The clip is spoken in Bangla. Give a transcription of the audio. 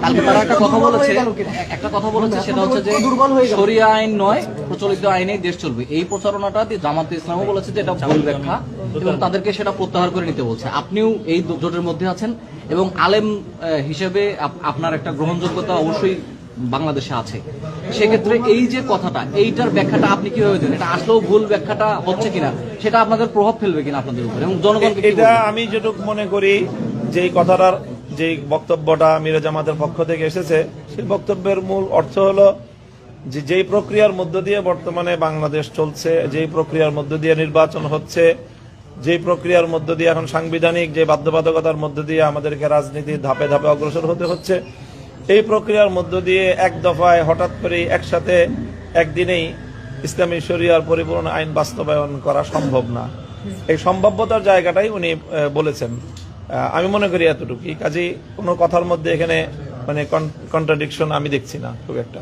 কালকে তারা একটা কথা বলেছে সেটা হচ্ছে যে শরিয়া আইন নয়, প্রচলিত আইনেই দেশ চলবে। এই প্রচারণাটা দিয়ে জামাতে ইসলামও বলেছে যে এটা ভুল ব্যাখ্যা এবং তাদেরকে সেটা প্রত্যাহার করে নিতে বলছে। আপনিও এই জোটের মধ্যে আছেন এবং আলেম হিসেবে আপনার একটা গ্রহণযোগ্যতা অবশ্যই বাংলাদেশে আছে। সেক্ষেত্রে এই যে কথাটা, এইটার ব্যাখ্যাটা আপনি কিভাবে দেন? এটা আসলেও ভুল ব্যাখ্যাটা হচ্ছে কিনা, সেটা আপনাদের প্রভাব ফেলবে কিনা আপনাদের উপর এবং জনগণকে? এটা আমি যেটুকু মনে করি, যে কথাটার যে বক্তব্যটা মিরে জামাতের পক্ষ থেকে এসেছে, সেই বক্তব্যের মূল অর্থ হলো যে যেই প্রক্রিয়ার মধ্য দিয়ে বর্তমানে বাংলাদেশ চলছে, যেই প্রক্রিয়ার মধ্য দিয়ে নির্বাচন হচ্ছে, যেই প্রক্রিয়ার মধ্য দিয়ে এখন সাংবিধানিক যে বাধ্যবাধকতার মধ্য দিয়ে আমাদেরকে রাজনীতির ধাপে ধাপে অগ্রসর হতে হচ্ছে, এই প্রক্রিয়ার মধ্য দিয়ে এক দফায় হঠাৎ করে একসাথে একদিনেই ইসলামী শরিয়ার পরিপূর্ণ আইন বাস্তবায়ন করা সম্ভব না। এই সম্ভাব্যতার জায়গাটাই উনি বলেছেন। আমি মনে করি এতটুকুই। কাজেই কোনো কথার মধ্যে এখানে মানে কন্ট্রাডিকশন আমি দেখছি না খুব একটা।